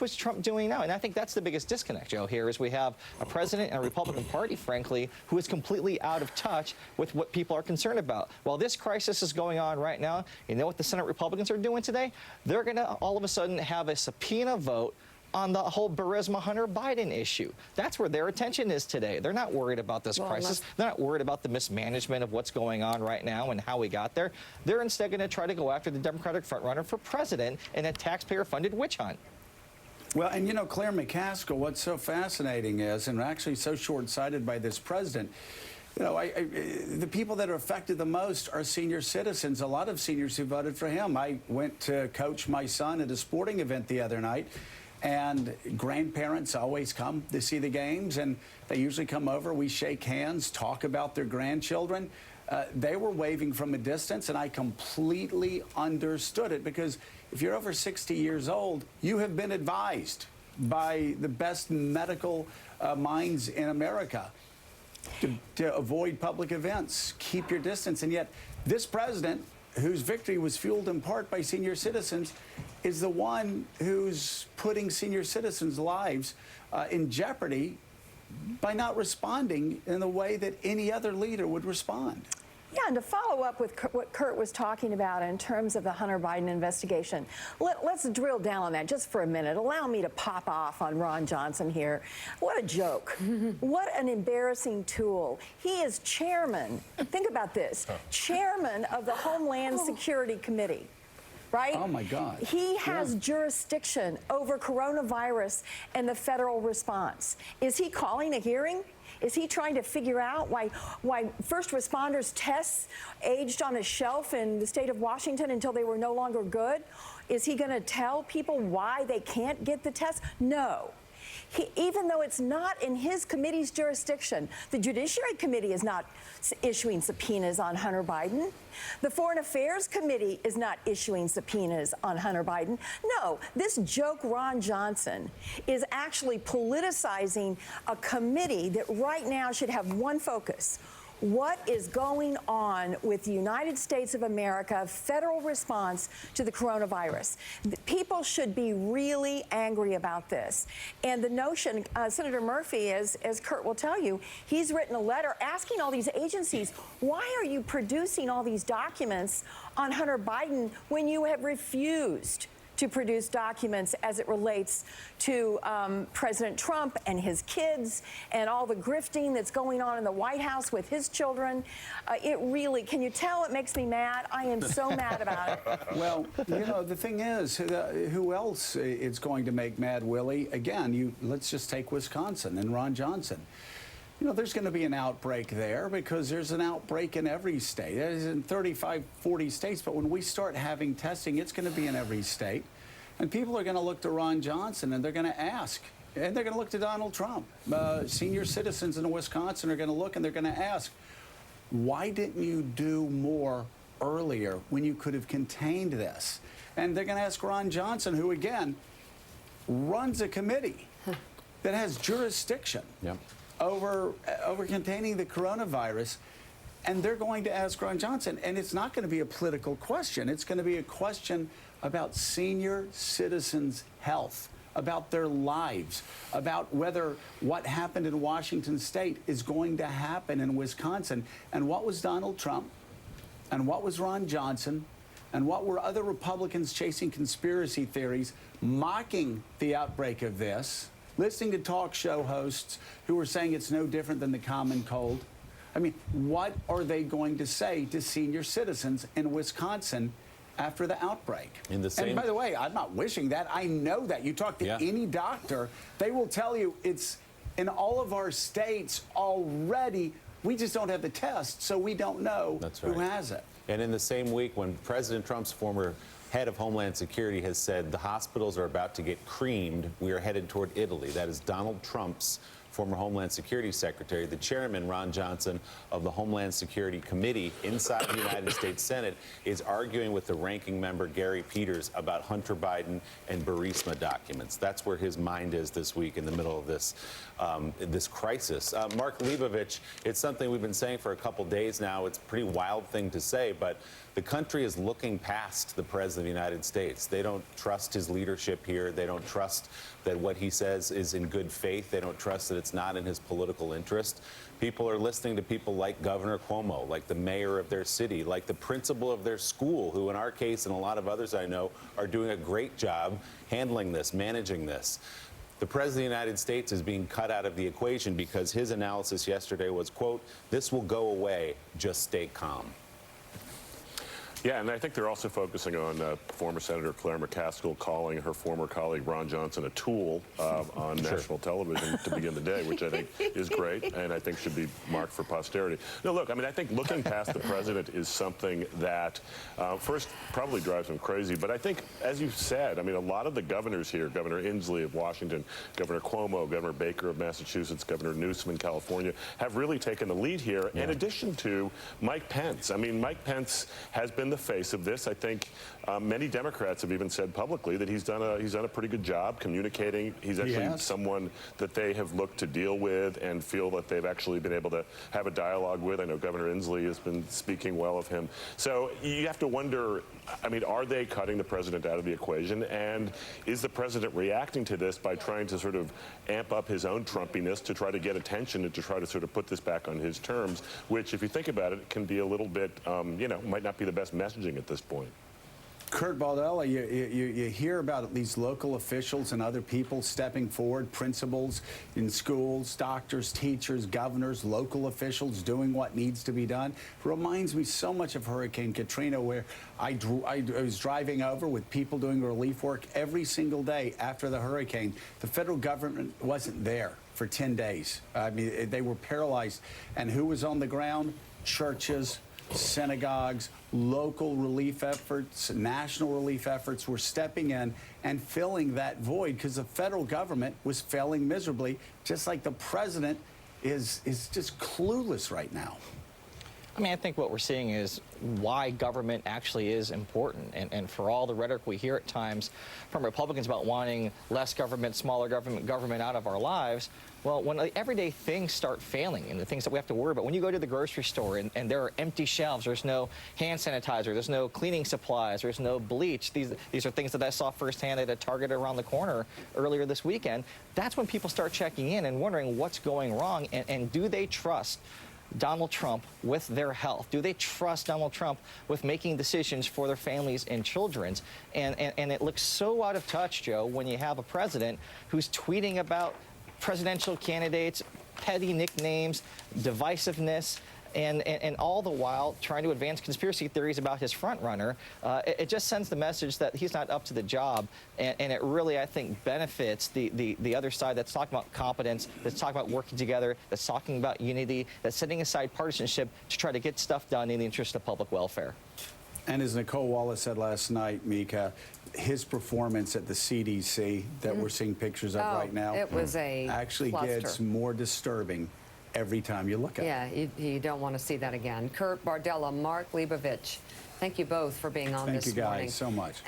What's Trump doing now? And I think that's the biggest disconnect, Joe, here is we have a president and a Republican Party, frankly, who is completely out of touch with what people are concerned about. While this crisis is going on right now, you know what the Senate Republicans are doing today? They're going to all of a sudden have a subpoena vote on the whole Burisma-Hunter Biden issue. That's where their attention is today. They're not worried about this crisis. They're not worried about the mismanagement of what's going on right now and how we got there. They're instead going to try to go after the Democratic frontrunner for president in a taxpayer-funded witch hunt. Well, and you know, Claire McCaskill, what's so fascinating is, and actually so short-sighted by this president, you know, the people that are affected the most are senior citizens, a lot of seniors who voted for him. I went to coach my son at a sporting event the other night, and grandparents always come to see the games, and they usually come over, we shake hands, talk about their grandchildren. They were waving from a distance, and I completely understood it, because if you're over 60 years old, you have been advised by the best medical minds in America to avoid public events, keep your distance. And yet this president, whose victory was fueled in part by senior citizens, is the one who's putting senior citizens' lives in jeopardy by not responding in the way that any other leader would respond. Yeah, and to follow up with what Kurt was talking about in terms of the Hunter Biden investigation, let's drill down on that just for a minute. Allow me to pop off on Ron Johnson here. What a joke. What an embarrassing tool. He is chairman, think about this, chairman of the Homeland Security Committee. Right? Oh, my God. He has jurisdiction over coronavirus and the federal response. Is he calling a hearing? Is he trying to figure out why first responders' tests aged on a shelf in the state of Washington until they were no longer good? Is he going to tell people why they can't get the test? No. Even though it's not in his committee's jurisdiction, the Judiciary Committee is not issuing subpoenas on Hunter Biden. The Foreign Affairs Committee is not issuing subpoenas on Hunter Biden. No, this joke Ron Johnson is actually politicizing a committee that right now should have one focus. What is going on with the United States of America federal response to the coronavirus? People should be really angry about this. And the notion, Senator Murphy, as Kurt will tell you, he's written a letter asking all these agencies, why are you producing all these documents on Hunter Biden when you have refused to produce documents as it relates to President Trump and his kids and all the grifting that's going on in the White House with his children. It really, can you tell it makes me mad? I am so mad about it. Well, you know, the thing is, who else is going to make mad, Willie? Again, let's just take Wisconsin and Ron Johnson. You know, there's going to be an outbreak there because there's an outbreak in every state. It is in 35, 40 states. But when we start having testing, it's going to be in every state. And people are going to look to Ron Johnson and they're going to ask. And they're going to look to Donald Trump. Senior citizens in Wisconsin are going to look and they're going to ask, why didn't you do more earlier when you could have contained this? And they're going to ask Ron Johnson, who, again, runs a committee that has jurisdiction. Yep. Over containing the coronavirus, and they're going to ask Ron Johnson, and it's not going to be a political question. It's going to be a question about senior citizens' health, about their lives, about whether what happened in Washington State is going to happen in Wisconsin. And what was Donald Trump, and what was Ron Johnson, and what were other Republicans chasing conspiracy theories, mocking the outbreak of this, listening to talk show hosts who were saying it's no different than the common cold. I mean, what are they going to say to senior citizens in Wisconsin after the outbreak? And by the way, I'm not wishing that. I know that. You talk to any doctor, they will tell you it's in all of our states already. We just don't have the test, so we don't know who has it. And in the same week when President Trump's former head of Homeland Security has said the hospitals are about to get creamed, we are headed toward Italy. That is Donald Trump's former Homeland Security Secretary. The chairman, Ron Johnson, of the Homeland Security Committee inside the United States Senate is arguing with the ranking member, Gary Peters, about Hunter Biden and Burisma documents. That's where his mind is this week in the middle of this this crisis. Mark Leibovich, it's something we've been saying for a couple days now. It's a pretty wild thing to say, but the country is looking past the President of the United States. They don't trust his leadership here. They don't trust that what he says is in good faith. They don't trust that it's not in his political interest. People are listening to people like Governor Cuomo, like the mayor of their city, like the principal of their school, who in our case and a lot of others I know are doing a great job handling this, managing this. The President of the United States is being cut out of the equation because his analysis yesterday was, quote, "This will go away, just stay calm." Yeah, and I think they're also focusing on former Senator Claire McCaskill calling her former colleague Ron Johnson a tool on national television to begin the day, which I think is great and I think should be marked for posterity. No, look, I mean, I think looking past the president is something that first probably drives him crazy, but I think, as you said, I mean, a lot of the governors here, Governor Inslee of Washington, Governor Cuomo, Governor Baker of Massachusetts, Governor Newsom in California, have really taken the lead here, in addition to Mike Pence. I mean, Mike Pence has been the face of this. I think many Democrats have even said publicly that he's done a pretty good job communicating. He's actually someone that they have looked to deal with and feel that they've actually been able to have a dialogue with. I know Governor Inslee has been speaking well of him. So you have to wonder, I mean, are they cutting the president out of the equation? And is the president reacting to this by trying to sort of amp up his own Trumpiness to try to get attention and to try to sort of put this back on his terms, which, if you think about it, can be a little bit, you know, might not be the best messaging at this point. Kurt Baldella, you hear about these local officials and other people stepping forward, principals in schools, doctors, teachers, governors, local officials doing what needs to be done. It reminds me so much of Hurricane Katrina, where I was driving over with people doing relief work every single day after the hurricane. The federal government wasn't there for 10 days. I mean, they were paralyzed. And who was on the ground? Churches, synagogues, local relief efforts, national relief efforts were stepping in and filling that void because the federal government was failing miserably, just like the president is just clueless right now. I mean, I think what we're seeing is why government actually is important. And for all the rhetoric we hear at times from Republicans about wanting less government, smaller government out of our lives, well, when the everyday things start failing and the things that we have to worry about, when you go to the grocery store and there are empty shelves, there's no hand sanitizer, there's no cleaning supplies, there's no bleach. These are things that I saw firsthand at a Target around the corner earlier this weekend. That's when people start checking in and wondering what's going wrong, and do they trust Donald Trump with their health? Do they trust Donald Trump with making decisions for their families and children? And it looks so out of touch, Joe, when you have a president who's tweeting about presidential candidates, petty nicknames, divisiveness, and all the while trying to advance conspiracy theories about his front runner. It just sends the message that he's not up to the job, and it really, I think, benefits the other side that's talking about competence, that's talking about working together, that's talking about unity, that's setting aside partisanship to try to get stuff done in the interest of public welfare. And as Nicole Wallace said last night, Mika, his performance at the CDC that we're seeing pictures of right now, it was actually cluster. gets more disturbing every time you look at it. Yeah, you don't want to see that again. Kurt Bardella, Mark Leibovich, thank you both for being on this morning. Thank you guys so much.